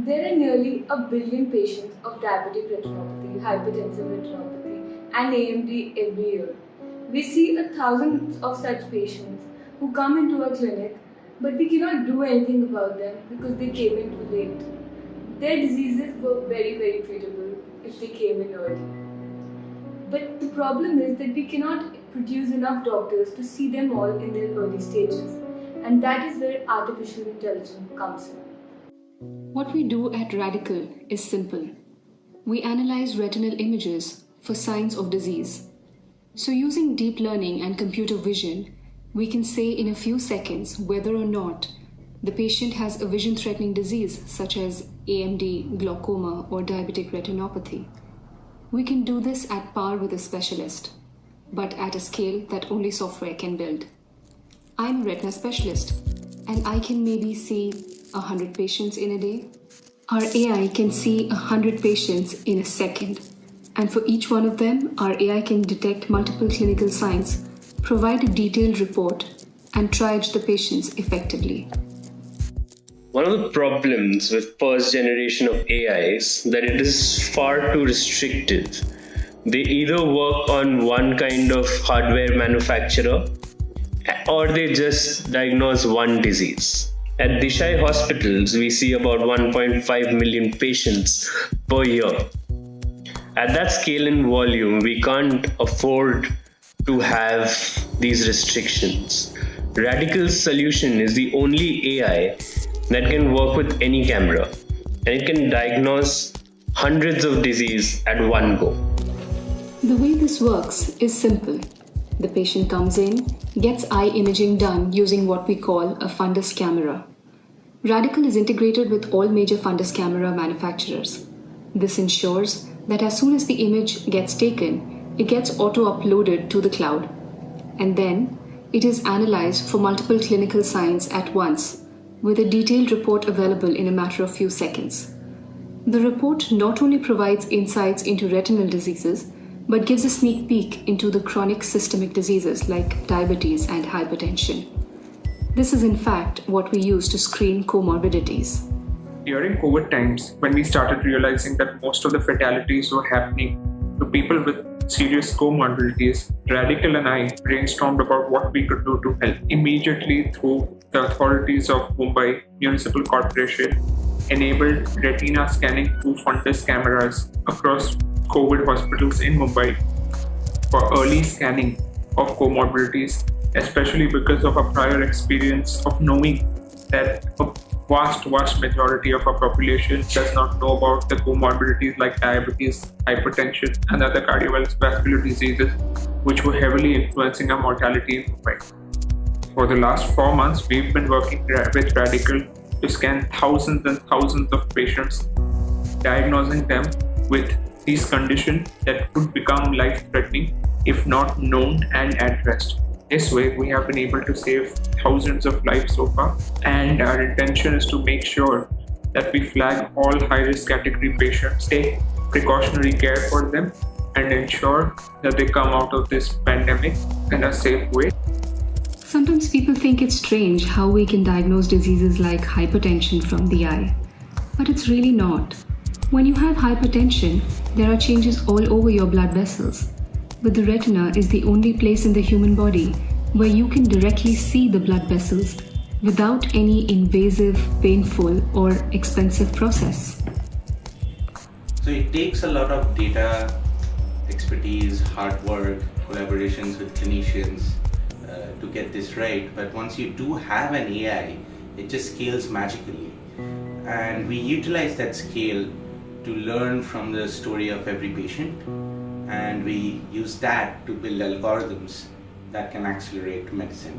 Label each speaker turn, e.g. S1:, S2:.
S1: There are nearly a billion patients of diabetic retinopathy, hypertensive retinopathy, and AMD every year. We see thousands of such patients who come into our clinic, but we cannot do anything about them because they came in too late. Their diseases were very treatable if they came in early. But the problem is that we cannot produce enough doctors to see them all in their early stages, and that is where artificial intelligence comes in.
S2: What we do at Radical is simple. We analyze retinal images for signs of disease. So using deep learning and computer vision, we can say in a few seconds whether or not the patient has a vision-threatening disease such as AMD, glaucoma, or diabetic retinopathy. We can do this at par with a specialist, but at a scale that only software can build. I'm a retina specialist, and I can maybe see 100 patients in a day. Our AI can see 100 patients in a second. And for each one of them, our AI can detect multiple clinical signs, provide a detailed report, and triage the patients effectively.
S3: One of the problems with first generation of AI is that it is far too restrictive. They either work on one kind of hardware manufacturer or they just diagnose one disease. At Dishai hospitals, we see about 1.5 million patients per year. At that scale and volume, we can't afford to have these restrictions. Radical's solution is the only AI that can work with any camera, and it can diagnose hundreds of diseases at one go.
S2: The way this works is simple. The patient comes in, gets eye imaging done using what we call a fundus camera. Radical is integrated with all major fundus camera manufacturers. This ensures that as soon as the image gets taken, it gets auto-uploaded to the cloud. And then it is analyzed for multiple clinical signs at once, with a detailed report available in a matter of few seconds. The report not only provides insights into retinal diseases, but gives a sneak peek into the chronic systemic diseases like diabetes and hypertension. This is in fact what we use to screen comorbidities.
S4: During COVID times, when we started realizing that most of the fatalities were happening to people with serious comorbidities, Radical and I brainstormed about what we could do to help. Immediately, through the authorities of Mumbai Municipal Corporation, enabled retina scanning through fundus cameras across COVID hospitals in Mumbai for early scanning of comorbidities, especially because of our prior experience of knowing that a vast majority of our population does not know about the comorbidities like diabetes, hypertension, and other cardiovascular diseases, which were heavily influencing our mortality in Mumbai. For the last 4 months, we've been working with Radical to scan thousands and thousands of patients, diagnosing them with these conditions that could become life-threatening if not known and addressed. This way, we have been able to save thousands of lives so far, and our intention is to make sure that we flag all high-risk category patients, take precautionary care for them, and ensure that they come out of this pandemic in a safe way.
S2: Sometimes people think it's strange how we can diagnose diseases like hypertension from the eye, but it's really not. When you have hypertension, there are changes all over your blood vessels. But the retina is the only place in the human body where you can directly see the blood vessels without any invasive, painful, or expensive process.
S5: So it takes a lot of data, expertise, hard work, collaborations with clinicians to get this right. But once you do have an AI, it just scales magically. And we utilize that scale to learn from the story of every patient. And we use that to build algorithms that can accelerate medicine.